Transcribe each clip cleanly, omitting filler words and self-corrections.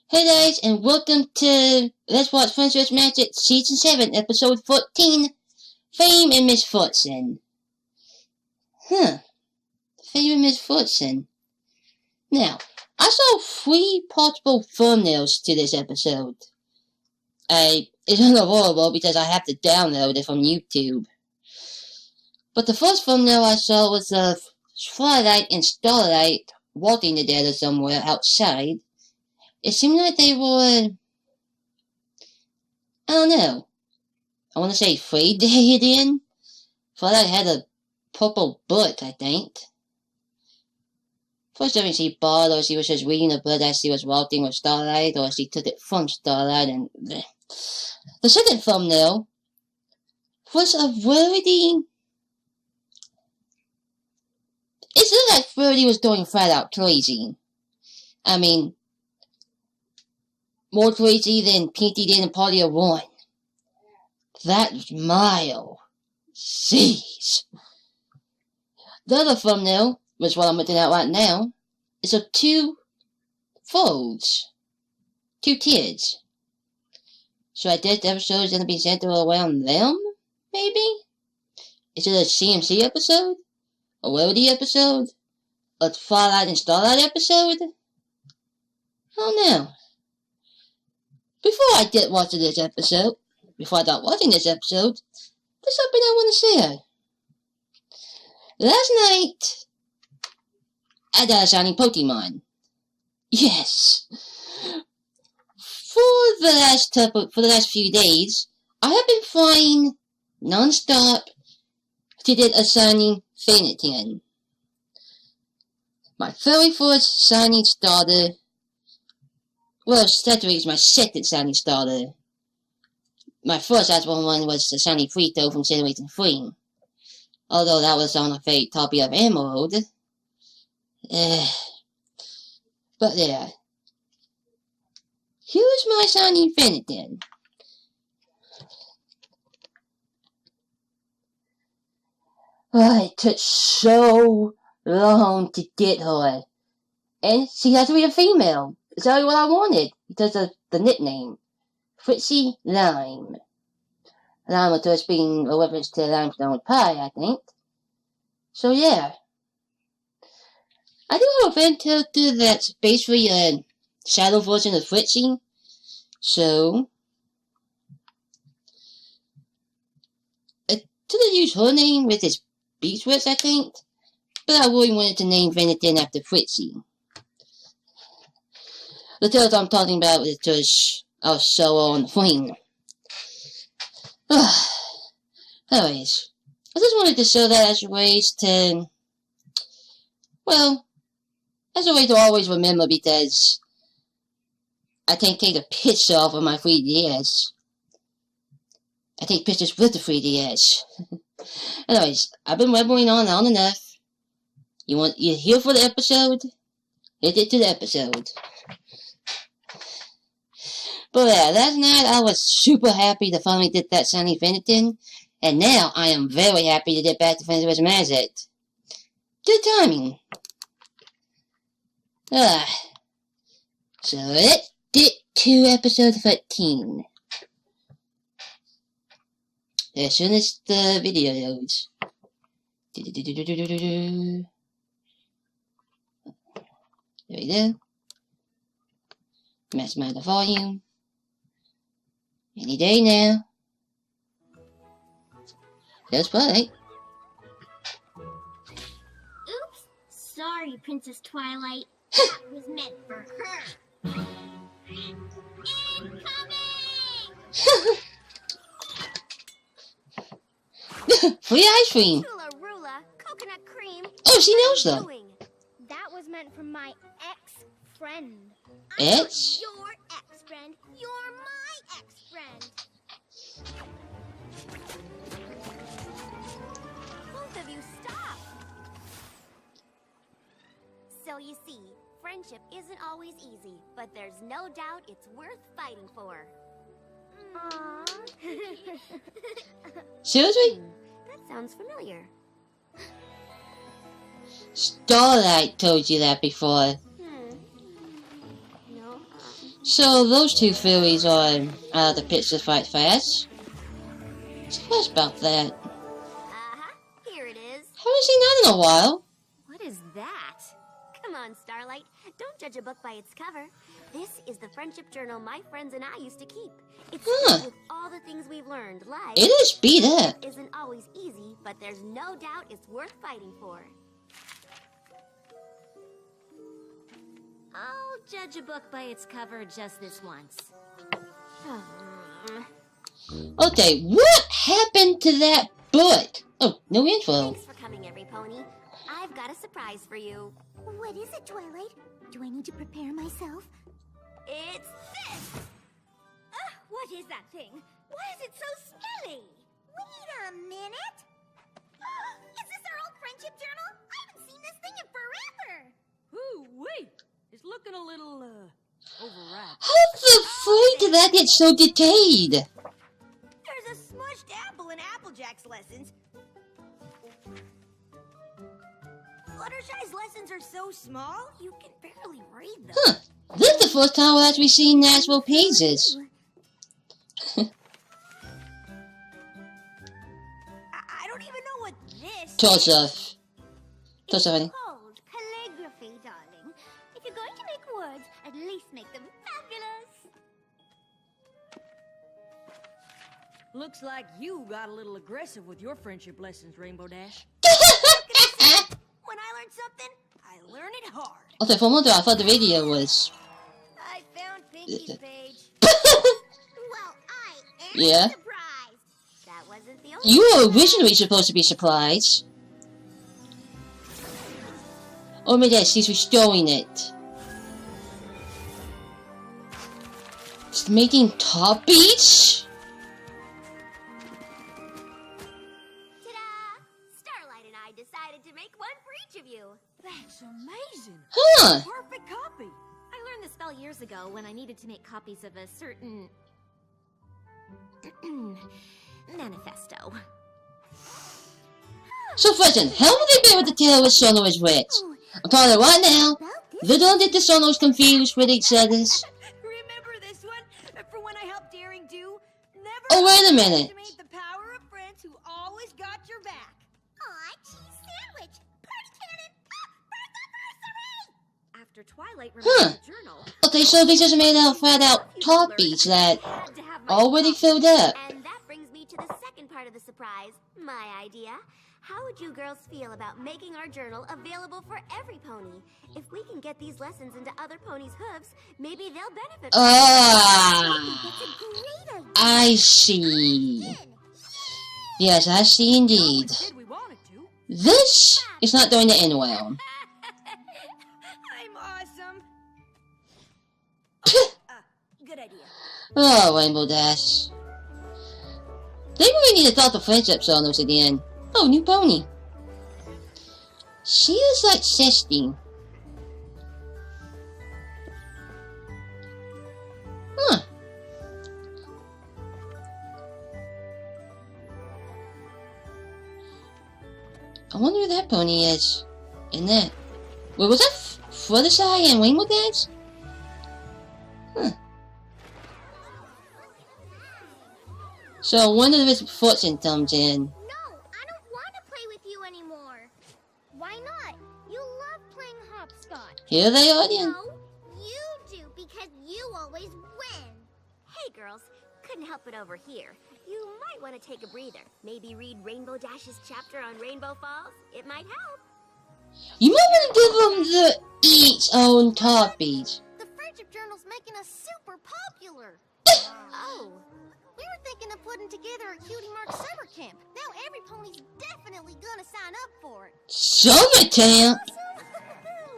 Hey guys, and welcome to Let's Watch Friends vs. Magic Season 7, Episode 14, Fame and Misfortune. Fame and Misfortune. Now, I saw 3 possible thumbnails to this episode. It's horrible because I have to download it from YouTube. But the first thumbnail I saw was of Twilight and Starlight walking together somewhere outside. It seemed like they were, I don't know, I want to say afraid to hit in. Twilight had a purple book, I think. First time she bought, or she was just reading a book as she was walking with Starlight, or she took it from Starlight, and the second thumbnail was a Verity. It looked like Verity was going flat out crazy. I mean, more crazy than Pinky did in Party of One. That mile. Jeez. The other thumbnail, which what I'm looking at right now, is of 2 foes. 2 kids. So I guess the episode is going to be centered around them, maybe? Is it a CMC episode? A Rarity episode? A Twilight and Starlight episode? I don't know. Before I get watching this episode, before I start watching this episode, there's something I want to share. Last night, I got a shiny Pokemon. Yes. For the last few days, I have been flying non-stop to get a shiny Misfortune. My very first shiny starter. Well, Statuary is my second shiny starter. My first actual one was the shiny Frito from Generation 3. Although that was on a fake copy of Emerald. But yeah. Here's my shiny Misfortune. Oh, it took so long to get her. And she has to be a female. Exactly what I wanted, because of the nickname. Fritzy Lime. Lime, of course, being a reference to limestone pie, I think. So, yeah. I do have a fan character that's basically a shadow version of Fritzy. So, I could have used her name with his Beachworks, I think. But I really wanted to name Misfortune after Fritzy. The character I'm talking about is just our show on the fling. Anyways, I just wanted to show that as ways to, well, as a way to always remember, because I can't take a picture off of my 3DS. I take pictures with the 3DS. Anyways, I've been rambling on enough. You're here for the episode? Hit it to the episode. But yeah, last night I was super happy to finally get that shiny Misfortune, and now I am very happy to get back to Friends vs. Magic. Good timing. So let's get to episode 13. As soon as the video loads. There we go. Maximize the volume. Any day now. Let's play. Oops. Sorry, Princess Twilight. That was meant for her. Incoming! Free ice cream. Chula Rula, coconut cream. Oh, she knows them. That was meant for my ex-friend. Ex? Your ex-friend. You're my ex-friend. Both of you stop. So you see, friendship isn't always easy, but there's no doubt it's worth fighting for. Aww. Seriously? That sounds familiar. Starlight told you that before. No. So those two fairies are out of the pits to fight fast. So what's about that? Here it is. Haven't seen that in a while. What is that? Come on, Starlight. Don't judge a book by its cover. This is the friendship journal my friends and I used to keep. It's filled with all the things we've learned, like... It is beat up. Isn't always easy, but there's no doubt it's worth fighting for. I'll judge a book by its cover just this once. Okay, what happened to that book? Oh, no info. Thanks for coming, every pony. I've got a surprise for you. What is it, Twilight? Do I need to prepare myself? It's this! What is that thing? Why is it so smelly? Wait a minute! Is this our old friendship journal? I haven't seen this thing in forever! Ooh, wait! It's looking a little, overwrapped. How the freak did that get so decayed? There's a smushed apple in Applejack's lessons. Fluttershy's lessons are so small, you can barely read them. Huh. This is the first time we've actually seen actual pages. I don't even know what this Toss off. Toss off, honey. called calligraphy, darling. If you're going to make words, at least make them fabulous. Looks like you got a little aggressive with your friendship lessons, Rainbow Dash. When I learn something, I learn it hard. Okay, for a moment I thought the video was... I found Pinky's page. Well, I am Yeah. surprised. That wasn't the only... You were originally supposed to be surprised. Oh my gosh, she's restoring it. It's making top beats? Ta-da! Starlight and I decided to make one for each of you. That's amazing. Huh. Perfect copy. I learned the spell years ago when I needed to make copies of a certain... manifesto. So Fredson, how will they be able to tell which Sono is which? I'm telling you right now, they don't get the Sonos confused with each other's. Remember this one? For when I helped Daring Do? Never Oh, wait a minute. underestimate the power of friends who always got your back. Aw, cheese sandwich! Party cannon! Birth anniversary! After Twilight Huh. remembered the journal... Okay, so they just made out flat out top beats that had to have my already copy. filled up. And that brings me to the second part of the surprise, my idea. How would you girls feel about making our journal available for every pony? If we can get these lessons into other ponies' hooves, maybe they'll benefit from Ah, That's a great idea. I see. Yes, I see indeed. Did we wanted to? This is not going to end well. I'm awesome. Good idea. Oh, Rainbow Dash. They really need to talk to friendship Sonos again. Oh, new pony. She is like 16. Huh. I wonder who that pony is. In that. Wait, was that Fluttershy and Rainbow Dash? Huh. So one of his fortune comes in. No, I don't want to play with you anymore. Why not? You love playing hopscotch. Here they are again. No, you do because you always win. Hey girls, couldn't help it over here. You might want to take a breather. Maybe read Rainbow Dash's chapter on Rainbow Falls. It might help. You might want to give them the each own top beat. The friendship journal's making us super popular. Oh, We were thinking of putting together a Cutie Mark summer camp. Now every pony's definitely gonna sign up for it. Summer camp.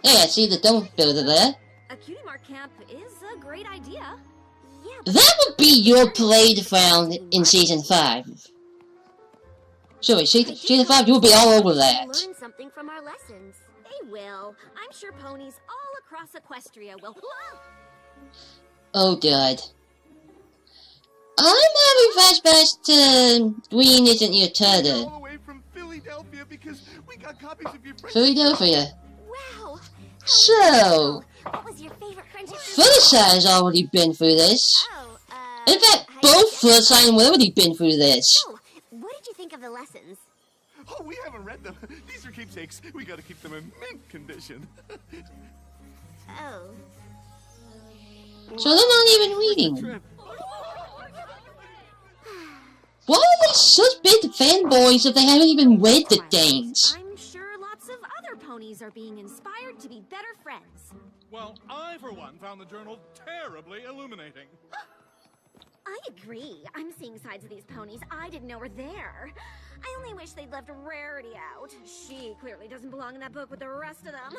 Hey, I see the don't build it there. a Cutie Mark camp is a great idea. Yeah, That would be your playground in season 5. So in season 5, you'll be all over that. Learn something from our lessons. They will. I'm sure ponies all across Equestria will. Whoa! Oh god. I'm having flashbacks to Green Isn't Your All Turtle. the way from Philadelphia because we got copies of your friendship. Philadelphia. Wow! So, What was your favorite friendship? Fluttershy's already been through this. Oh, In fact, both Fluttershy and Willoughby been through this. So, what did you think of the lessons? Oh, we haven't read them. These are keepsakes. We gotta keep them in mint condition. Oh. So they're not even reading. Why are they such big fanboys if they haven't even read the things? I'm sure lots of other ponies are being inspired to be better friends. Well, I, for one, found the journal terribly illuminating. I agree. I'm seeing sides of these ponies I didn't know were there. I only wish they'd left Rarity out. She clearly doesn't belong in that book with the rest of them.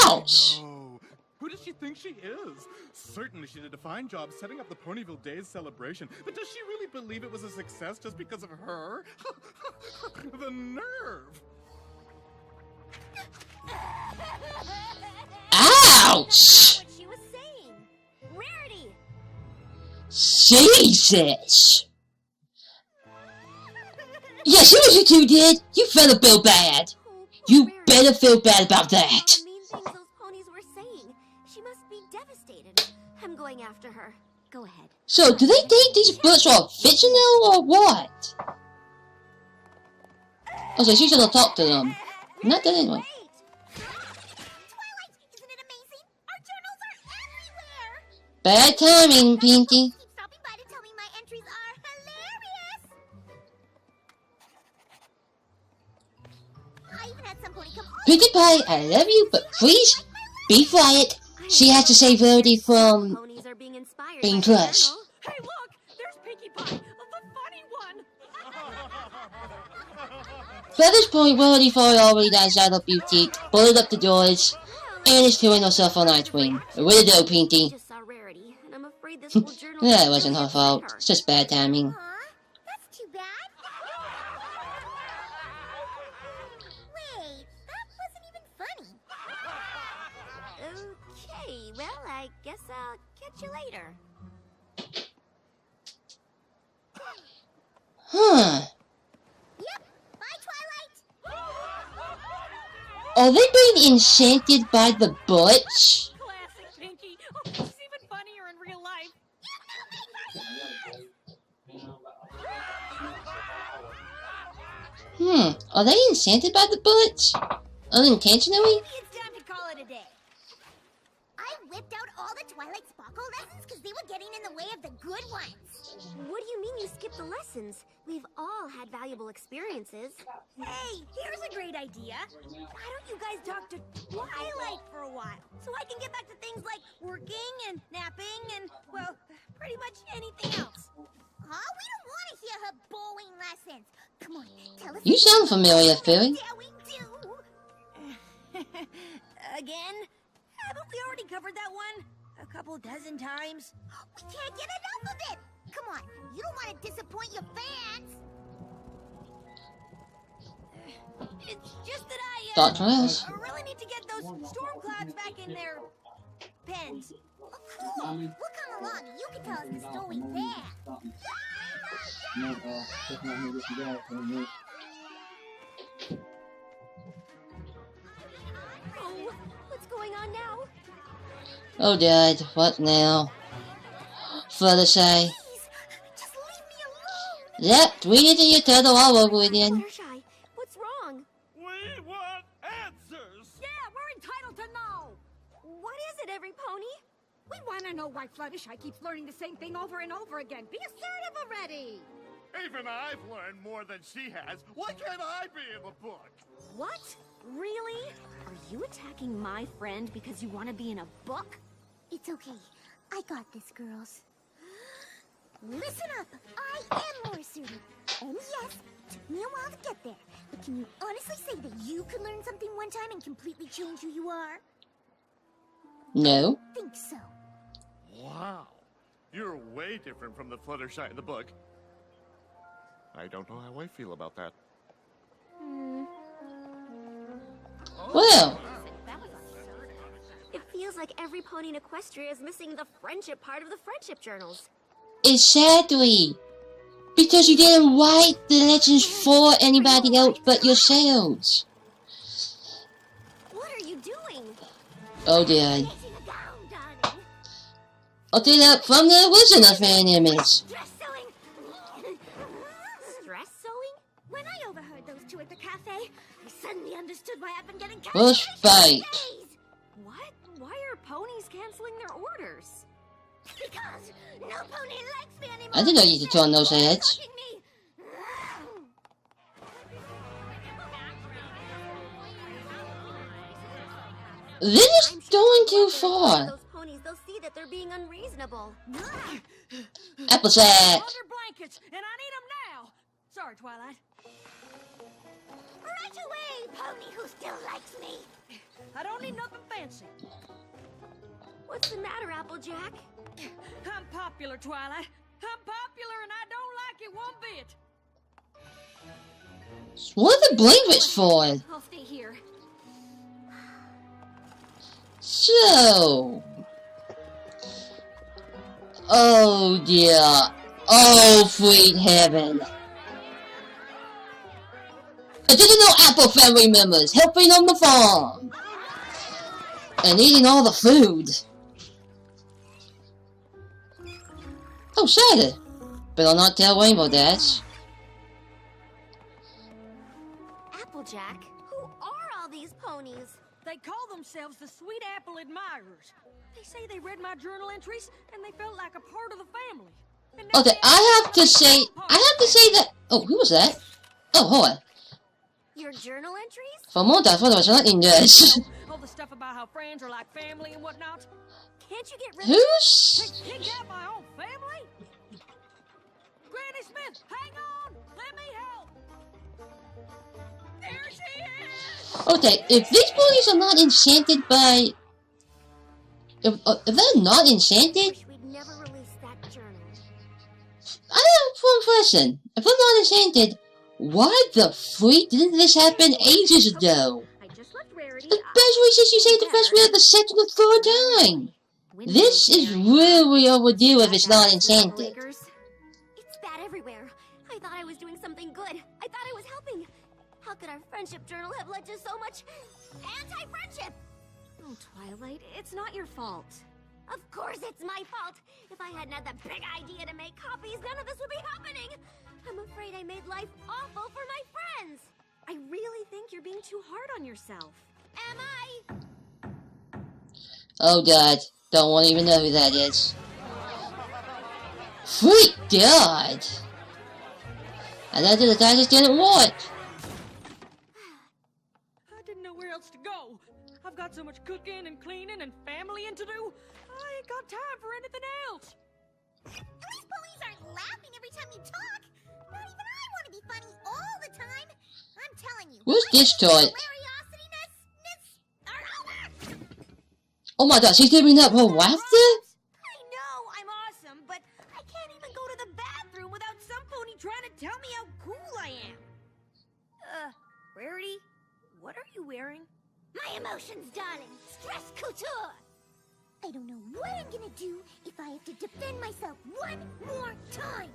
Ouch! Oh, who does she think she is? Certainly she did a fine job setting up the Ponyville Days celebration, but does she really believe it was a success just because of her? The nerve! Ouch! What she was saying. Rarity. Jesus! Yeah, see what you two did? You better feel bad. You better feel bad about that. The mean things those ponies were saying. She must be devastated. I'm going after her. Go ahead. So, do they think these books are fictional or what? Oh, so she's gonna talk to them. Not that anyway. Twilight, isn't it amazing? Our journals are everywhere. Bad timing, Pinky. Keep stopping by to tell me my entries are hilarious. I even had some pony come all Pinkie Pie, I love you, but please be quiet. She has to save Rarity from Ponies are being inspired being by the crushed. journal. Hey, look! There's Pinkie Pie, the funny one! So at this point, Rarity already dies out of beauty, bullied up the doors, and is throwing herself on Nightwing. Way to go, I Pinky. just saw Rarity, and I'm afraid this whole journal Yeah, it doesn't wasn't really her fault. upset her. It's just bad timing. Aw, that's too bad. Wait, that wasn't even funny. Okay, well, I guess I'll catch you later. Huh. Yep, bye, Twilight. Are they being enchanted by the butch? Classic Pinkie! Oh, she's even funnier in real life! Are they enchanted by the butch? Unintentionally? Maybe it's time to call it a day. I whipped out all the Twilight Sparkle lessons because they were getting in the way of the good ones. What do you mean you skipped the lessons? We've all had valuable experiences. Hey, here's a great idea. Why don't you guys talk to Twilight for a while? So I can get back to things like working and napping and, well, pretty much anything else. Aw, we don't want to hear her bowling lessons. Come on, tell us. You sound familiar, Philly. Yeah, we do. Again? Haven't we already covered that one? A couple dozen times? We can't get enough of it! Come on, you don't want to disappoint your fans! It's just that Dr. House. I really need to get those storm clouds back in their pens. Oh, cool! We'll come along and you can tell us the story there. Oh, what's going on now? Oh, Dad, what now? Fluttershy. Please, just leave me alone! Yep, we need to get Turtle all over again. Fluttershy, what's wrong? We want answers! Yeah, we're entitled to know! What is it, every pony? We want to know why Fluttershy keeps learning the same thing over and over again. Be assertive already! Even I've learned more than she has. Why can't I be in the book? What? Really? Are you attacking my friend because you want to be in a book? It's okay. I got this, girls. Listen up. I am more assertive. And yes, it took me a while to get there. But can you honestly say that you could learn something one time and completely change who you are? No. Think so. Wow. You're way different from the Fluttershy in the book. I don't know how I feel about that. Well, It feels like every pony in Equestria is missing the friendship part of the friendship journals. exactly. Because you didn't write the legends for anybody else but yourselves. What are you doing? Oh, Dad. Chasing a guy. I'll do that from the original fan image. Stress sewing! Stress sewing? When I overheard those two at the cafe, I suddenly understood why I've been getting Bush cancellations fight. for days. What? Why are ponies canceling their orders? Because no pony likes me anymore. I didn't know you could turn those heads. Fucking me. This is going too Once they far. those ponies, they'll see that they're being unreasonable. Applejack. Other blankets, and I need them now. Sorry, Twilight. Right away, pony who still likes me. I don't need nothing fancy. What's the matter, Applejack? I'm popular, Twilight. I'm popular, and I don't like it one bit. What are the blankets for? I'll stay here. So. Oh dear. Oh sweet heaven. Additional Apple family members helping on the farm. And eating all the food. Oh, Shadow. Better not tell Rainbow Dash. Applejack? Who are all these ponies? They call themselves the Sweet Apple Admirers. They say they read my journal entries, and they felt like a part of the family. And now Okay, they I have to say that. Oh, who was that? Oh, hold on. Your journal entries? For more time, what was not English. all the stuff about how friends are like family and whatnot. Can't you get rid of Who's? They kicked out my own family? Granny Smith, hang on! Let me help! There she is! Okay, if these ponies are not enchanted by. If they're not enchanted, Wish we'd never released that journal. I have one question. If they're not enchanted, why the freak didn't this happen ages ago? I just left Rarity. Especially since you say the first way the second or third time. This is really overdue if it's not enchanted. It's bad everywhere. I thought I was doing something good. I thought I was helping. How could our friendship journal have led to so much anti-friendship? Oh, Twilight, it's not your fault. Of course it's my fault. If I hadn't had that big idea to make copies, none of this would be happening. I'm afraid I made life awful for my friends. I really think you're being too hard on yourself. Am I? Oh god, don't want to even know who that is. Sweet god! And that's the guy just didn't want. I didn't know where else to go. I've got so much cooking and cleaning and familying to do. I ain't got time for anything else. These ponies aren't laughing every time you talk. Not even I want to be funny all the time. I'm telling you. Where's this toy? Hilariosity-ness Oh my gosh, he's giving up her laughter? I know I'm awesome, but I can't even go to the bathroom without some pony trying to tell me how cool I am. Rarity, what are you wearing? My emotions, darling. Stress couture. I don't know what I'm gonna do if I have to defend myself one more time.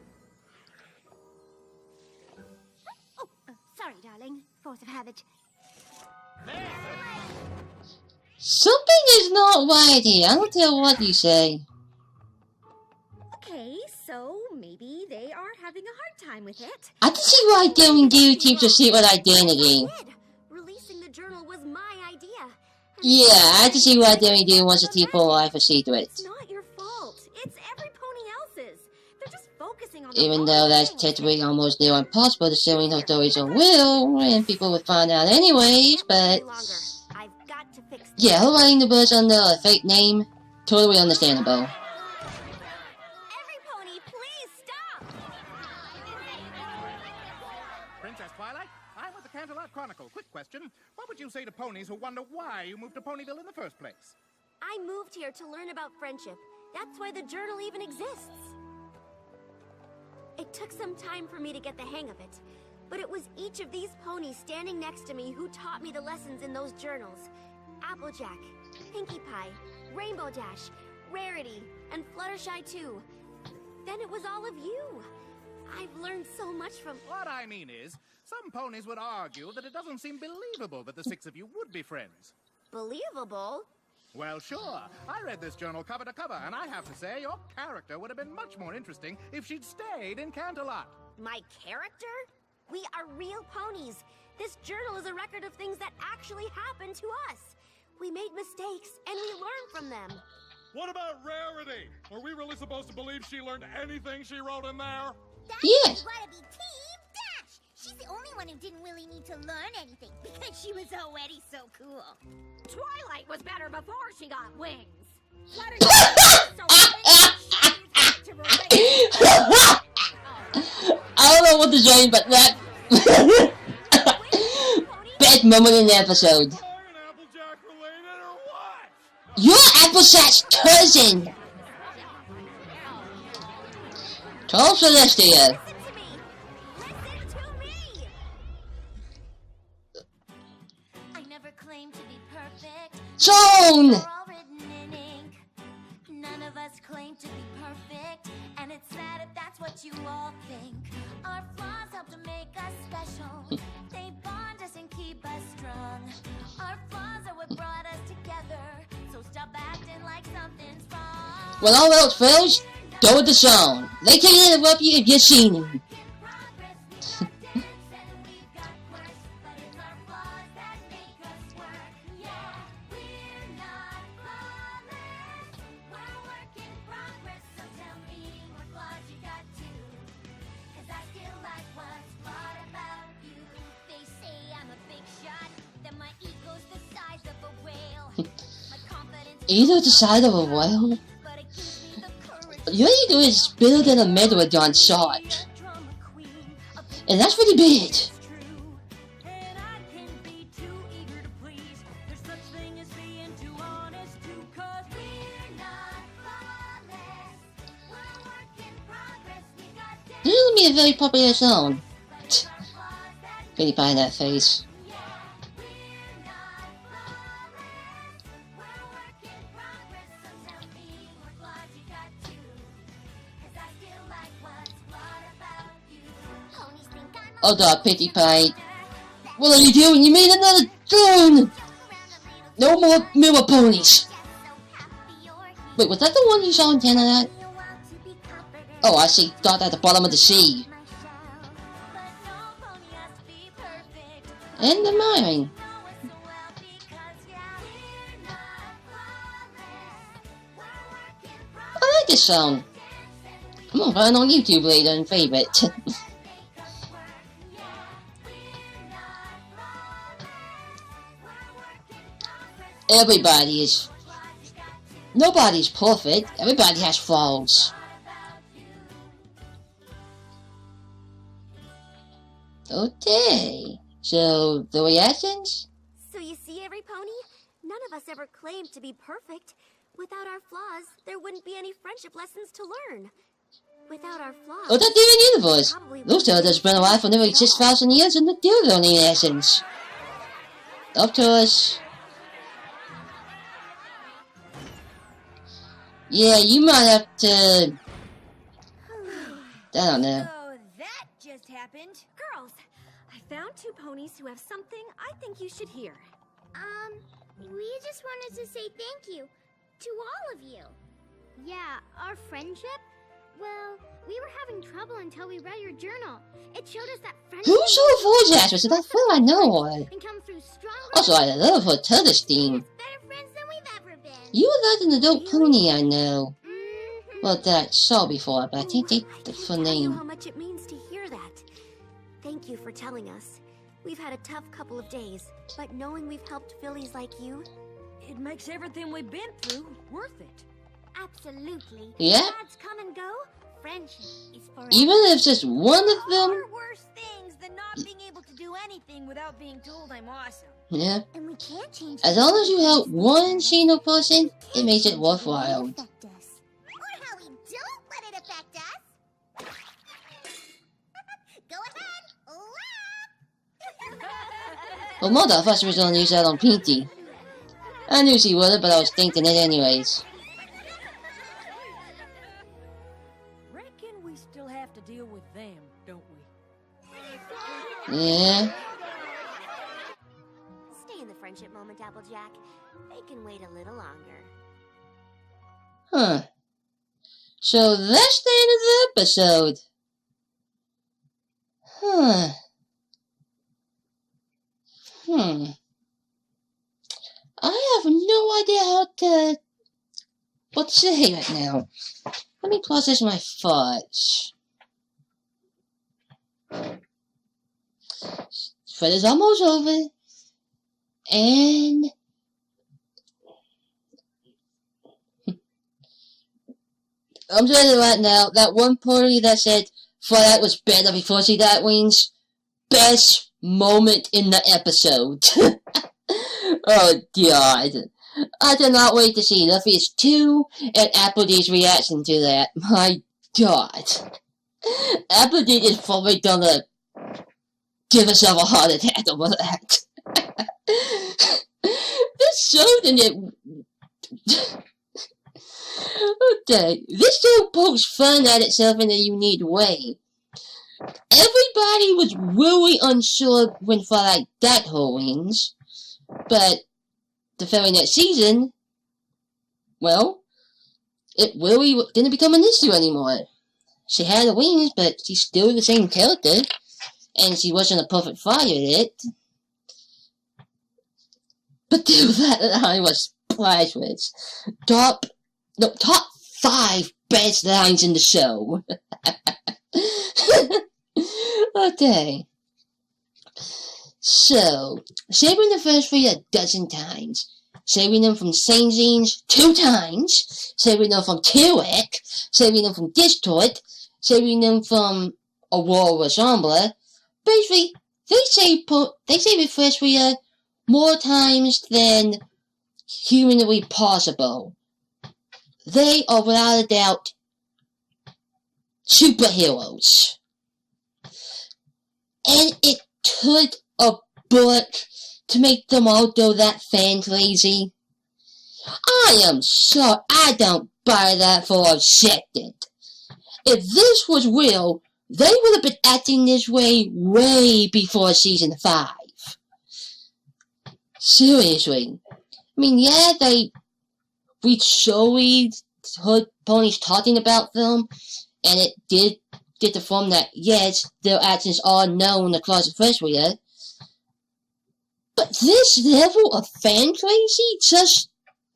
Oh, sorry, darling. Force of habit. Something is not right here. I don't care what you say. Okay, so maybe they are having a hard time with it. I can see why Doing Do keeps a secret identity. Releasing the journal was my idea. Yeah, I can see why Doing Do wants to keep her life a secret. It's not your fault. It's every pony else's. They're just focusing on Even though that's technically almost near impossible to showing her stories are real, and people would find out anyways, but... I've got to fix this. Yeah, her writing the books under a fake name, totally understandable. Every pony, please stop! Princess Twilight, I'm with the Canterlot Chronicle. Quick question. What would you say to ponies who wonder why you moved to Ponyville in the first place? I moved here to learn about friendship. That's why the journal even exists. It took some time for me to get the hang of it, but it was each of these ponies standing next to me who taught me the lessons in those journals. Applejack, Pinkie Pie, Rainbow Dash, Rarity, and Fluttershy too. Then it was all of you. I've learned so much from... What I mean is, some ponies would argue that it doesn't seem believable that the six of you would be friends. Believable? Well, sure. I read this journal cover to cover, and I have to say, your character would have been much more interesting if she'd stayed in Canterlot. My character? We are real ponies. This journal is a record of things that actually happened to us. We made mistakes, and we learned from them. What about Rarity? Are we really supposed to believe she learned anything she wrote in there? Yes. Want to be Team Dash. She's the only one who didn't really need to learn anything because she was already so cool. Twilight was better before she got wings. I don't know what to say, but that bad moment in the episode. Applejack related or what? You're Applejack's cousin. Tell Celestia. Listen to me. Listen to me. I never claimed to be perfect. Zone. We're all written in ink. None of us claim to be perfect, and it's sad if that's what you all think. Our flaws help to make us special. They bond us and keep us strong. Our flaws are what brought us together. So stop acting like something's wrong. When all else fails, go with the song. They can't interrupt you if you're singing. Either the side of a whale. Your ego is bigger than a megalodon shot. And that's pretty big. This is gonna be a very popular song. Pretty by that face. Oh, dog, Pinkie Pie. What are you doing? You made another drone! No more mirror ponies. Wait, was that the one you saw in Canada? Oh, I see. Dot at the bottom of the sea. And the mine. I like this song. I'm gonna find it on YouTube later and favorite. Nobody's perfect. Everybody has flaws. Okay. So, the reactions? So you see, every pony? None of us ever claimed to be perfect. Without our flaws, there wouldn't be any friendship lessons to learn. Without our flaws... Oh, that's the universe. Those two has been alive for nearly 6,000 years and they're the only essence. Up to us. Yeah, you might have to... I don't know. So that just happened. Girls, I found two ponies who have something I think you should hear. We just wanted to say thank you to all of you. Yeah, our friendship? Well, we were having trouble until we read your journal. It showed us that friendship... Who's so voice I feel I know her. ...can come through stronger... Also, I love her Turtle theme. ...better friends than we've ever been. You were like an adult pony, I know. Well, that I saw before, but I think they the full I name. know how much it means to hear that. Thank you for telling us. We've had a tough couple of days, but knowing we've helped fillies like you... It makes everything we've been through worth it. Absolutely. Yeah? Gods come and go. Friendship is forever. Even if just one of them. There are worse things than not being able to do anything without being told I'm awesome. Yeah. And we can't change... As long as you help one single person, it makes it worthwhile. ...affect us. Or how we don't let it affect us. Go ahead, laugh. Well, mother of us was gonna use that on Pinky. I knew she would, but I was thinking it anyways. Reckon we still have to deal with them, don't we? Yeah. Stay in the friendship friendship moment, Applejack. They can wait a little longer. Huh. So that's the end of the episode. Huh. I have no idea what to say right now. Let me process my thoughts. But it's almost over. And I'm telling you right now, that one pony that said Twilight was better before she got wings, best moment in the episode. Oh God. I cannot wait to see Luffy's 2 and Applejack's reaction to that. My God. Applejack is probably gonna give herself a heart attack over that. This show didn't. Okay, this show pokes fun at itself in a unique way. Everybody was really unsure when Twilight got her wings, but the very next season, well, it really didn't become an issue anymore. She had the wings, but she's still the same character, and she wasn't a perfect fighter at it. But that I was surprised with. Top 5 best lines in the show. Okay. So, saving the first 3 a dozen times. Saving them from same scenes 2 times. Saving them from T-Rex. Saving them from Distort. Saving them from Aurora Sombra. Basically, they save the first 3 more times than humanly possible. They are without a doubt superheroes. And it took a book to make them all go that fan crazy. I am sorry, I don't buy that for a second. If this was real, they would have been acting this way before season 5. Seriously. I mean, yeah, we solely heard ponies talking about them, and it did get the form that, yes, their actions are known across the first year. But this level of fan crazy just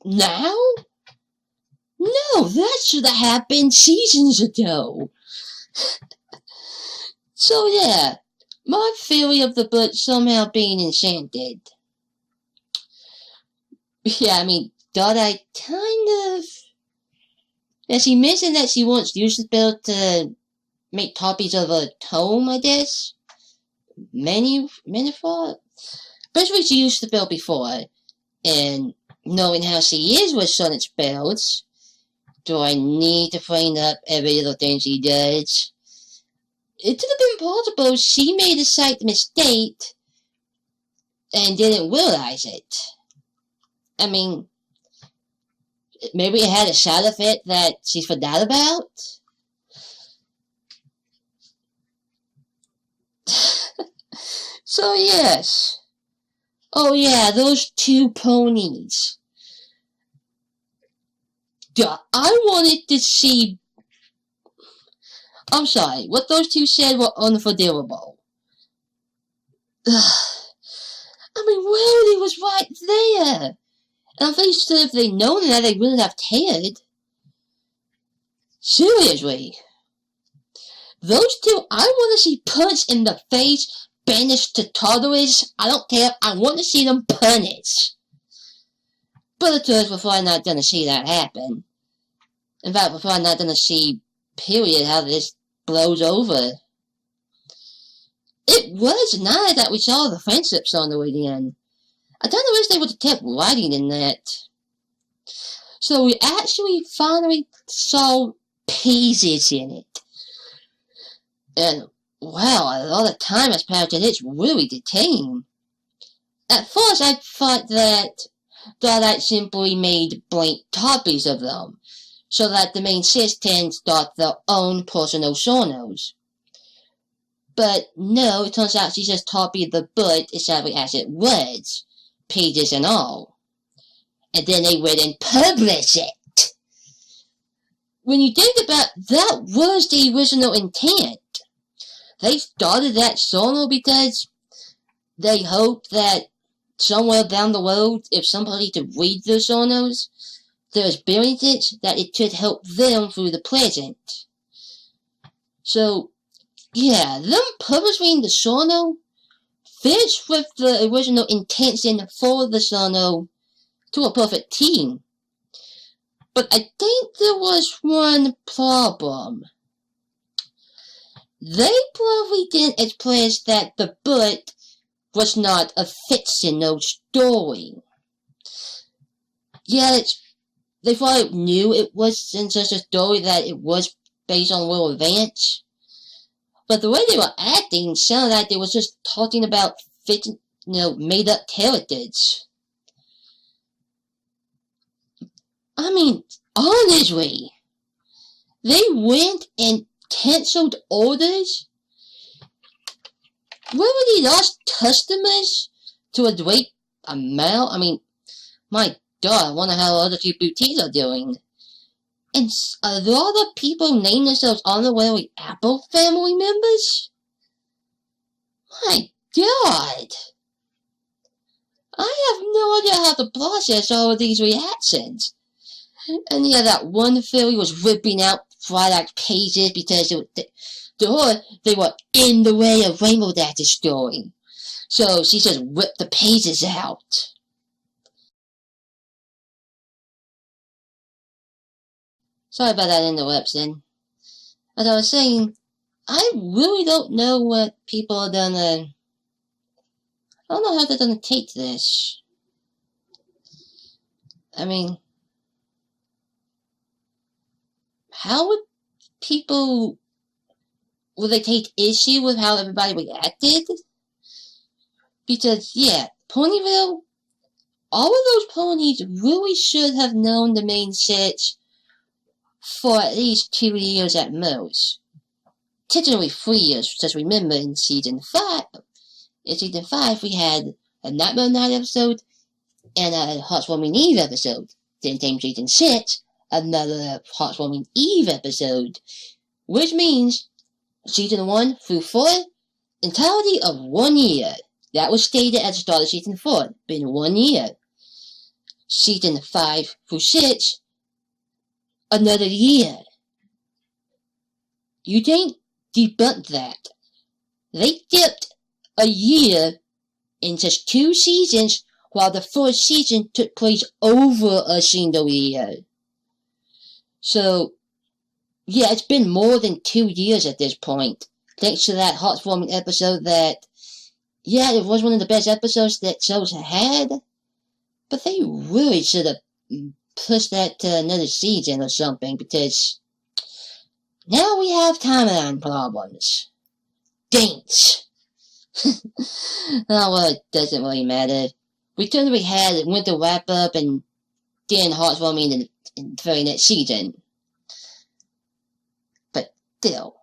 now? No, that should have happened seasons ago. So yeah, my theory of the book somehow being enchanted. Yeah, I mean, thought I kind of... Yeah, she mentioned that she wants to use the spell to make copies of a tome, I guess. Many thought. Basically, she used the spell before, and knowing how she is with certain spells, do I need to bring up every little thing she does? It could have been possible she made a slight mistake and didn't realize it. I mean, maybe it had a side effect that she forgot about? So yes. Oh yeah, those 2 ponies. Yeah, I wanted to see... I'm sorry, what those 2 said were unforgivable. I mean, Rarity was right there. And I'm pretty sure if they'd known that, they wouldn't have cared. Seriously. Those 2, I want to see punched in the face, banished to Tartarus. I don't care. I want to see them punished. But of course, before I'm not going to see that happen. In fact, before I'm not going to see, period, how this blows over. It was nice that we saw the friendships on the way in. I kind of wish they would have kept writing in that. So we actually finally saw pieces in it. And, wow, a lot of time has passed and it's really detaining. At first I thought that Twilight simply made blank copies of them, so that the main systems got their own personal sonos. But no, it turns out she just copied the book exactly as it was, pages and all. And then they went and published it. When you think about that was the original intent. They started that journal because they hoped that somewhere down the road, if somebody could read those journals, there's benefits that it could help them through the present. So, yeah, them publishing the journal fits with the original intention for the journal to a perfect team. But I think there was one problem. They probably didn't express that the book was not a fictional story. Yeah, they probably knew it wasn't just a story, that it was based on real events. But the way they were acting sounded like they were just talking about made-up characters. I mean, honestly, they went and canceled orders. Where they lost customers to a great amount? I mean, my God, I wonder how other few boutiques are doing. And a lot of people name themselves honorary Apple family members? My God! I have no idea how to process all of these reactions. And yeah, that one fairy was ripping out Twilight pages because they were in the way of Rainbow Dash's story. So she just ripped the pages out. Sorry about that interruption. As I was saying, I really don't know what people are gonna... I don't know how they're gonna take this. I mean, how would people... Will they take issue with how everybody reacted? Because, yeah, Ponyville, all of those ponies really should have known the main sets for at least 2 years at most. Technically 3 years, because remember in season 5 we had a Nightmare Night episode and a Heartwarming Eve episode. Then came season 6, another Heartwarming Eve episode. Which means season 1 through 4, entirety of 1 year. That was stated at the start of season 4. Been 1 year. Season 5 through 6, another year. You can't debunk that. They dipped a year in just 2 seasons, while the first season took place over a single year. So, yeah, it's been more than 2 years at this point. Thanks to that heartwarming episode that, yeah, it was one of the best episodes that shows had. But they really should have pushed that to another season or something, because now we have timeline problems. Thanks. Oh, well, it doesn't really matter. We totally had winter wrap up and then heartwarming in the very next season. But still,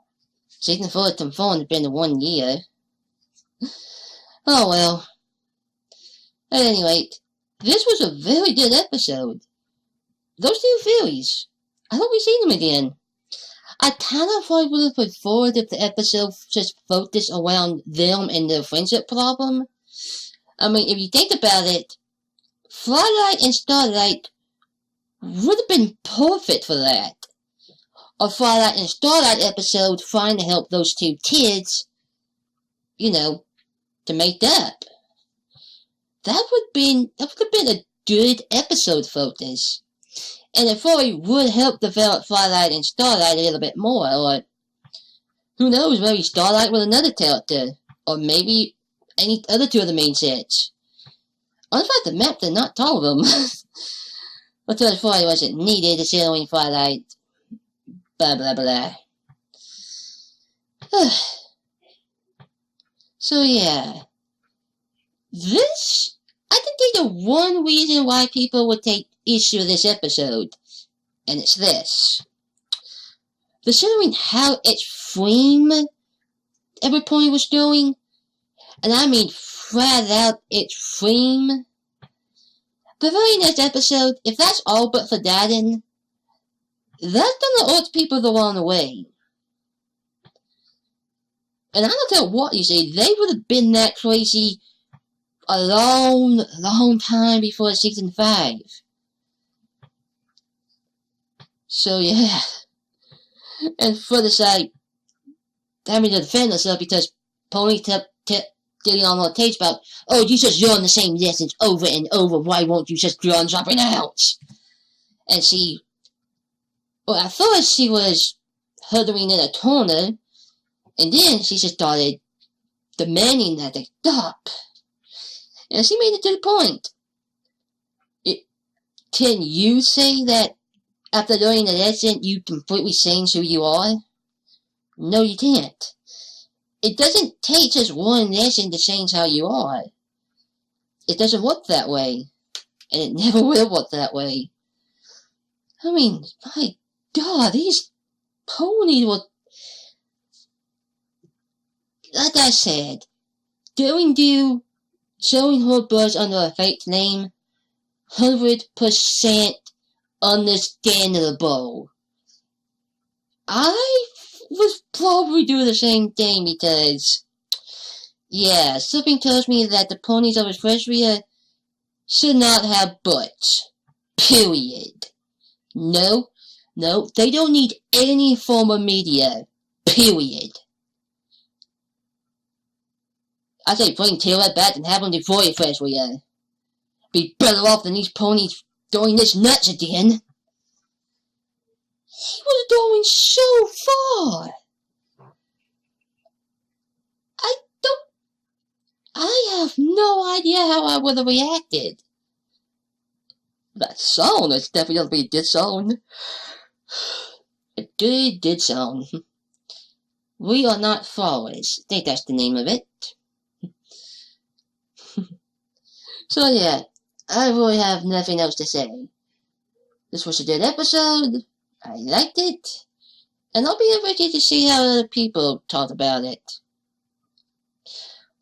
season 4 to 4 has been 1 year. Oh well. At any rate, this was a very good episode. Those 2 fairies, I hope we see them again. I kind of would have preferred if the episode just focused around them and their friendship problem. I mean, if you think about it, Twilight and Starlight would have been perfect for that. A Twilight and Starlight episode trying to help those 2 kids, to make up. That would have been a good episode focus. And it probably would help develop Twilight and Starlight a little bit more, or who knows, maybe Starlight with another character, or maybe any other 2 of the main sets. On the fact the map did not tell them. Because probably wasn't needed to settle in Twilight. Blah blah blah. So yeah. This, I can think of one reason why people would take issue with this episode, and it's this. Considering how extreme every pony was doing, and I mean flat out extreme, the very next episode, if that's all but forgotten, that's gonna urge people the wrong way. And I don't care what you say, they would have been that crazy a long time before season 5. So yeah. And for the side, having to defend herself because Pony kept getting on her case about, oh, you just learn the same lessons over and over, why won't you just learn something else? And at first she was huddling in a corner, and then she just started demanding that they stop. And she made it to the point. Can you say that after learning the lesson, you completely change who you are? No, you can't. It doesn't take just one lesson to change how you are. It doesn't work that way. And it never will work that way. I mean, my God, these ponies were... Like I said, showing her birds under a fake name, 100% understandable. I would probably do the same thing because, yeah, something tells me that the ponies of Equestria should not have butts. Period. No, they don't need any form of media. Period. I say bring Taylor back and have him destroy Equestria. Be better off than these ponies going this nuts again. He was going so far. I have no idea how I would have reacted. That song is definitely going to be a good song. A good song. We Are Not Flowers. I think that's the name of it. So yeah, I really have nothing else to say. This was a good episode. I liked it. And I'll be interested to see how other people talk about it.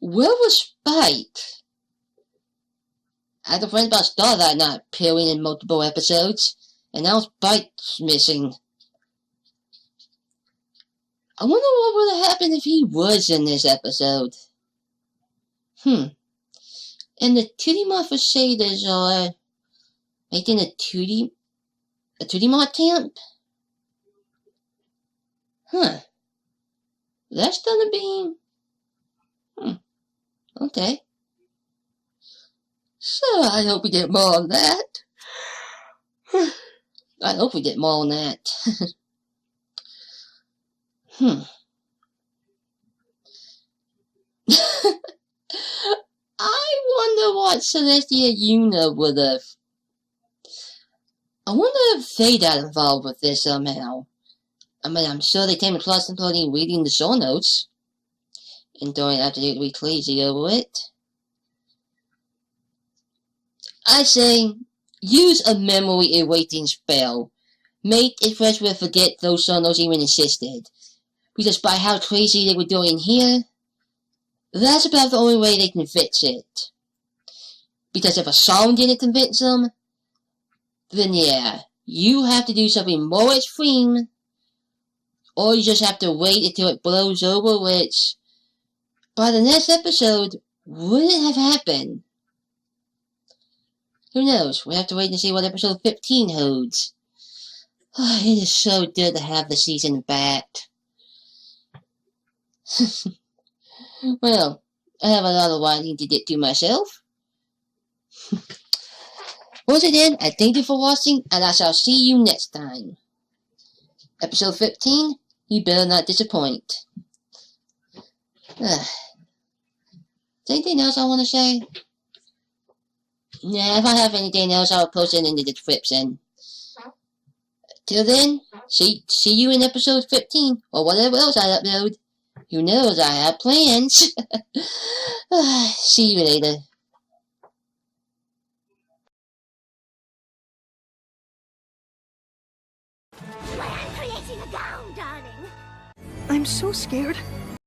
Where was Spike? I had a friend about Starlight not appearing in multiple episodes, and now Spike's missing. I wonder what would have happened if he was in this episode. And the Tootie Crusaders are making a Tootie Mark camp? That's gonna be... Okay. So, I hope we get more on that. I hope we get more on that. I wonder what Celestia Una would have... I wonder if they got involved with this somehow. I mean, I'm sure they came across somebody reading the show notes and going absolutely crazy over it. I say, use a memory erasing spell. Make Equestria forget those show notes even existed. Because by how crazy they were doing here, that's about the only way they can fix it. Because if a song didn't convince them, then yeah, you have to do something more extreme, or you just have to wait until it blows over, which, by the next episode, wouldn't have happened. Who knows? We have to wait and see what episode 15 holds. It is so good to have the season back. Well, I have a lot of writing to get to myself. Once again, I thank you for watching, and I shall see you next time. Episode 15, you better not disappoint. Anything else I want to say? Nah, if I have anything else, I'll post it in the description. Till then, see you in episode 15, or whatever else I upload. Who knows, I have plans. See you later. Plan creating a gown, darling. I'm so scared.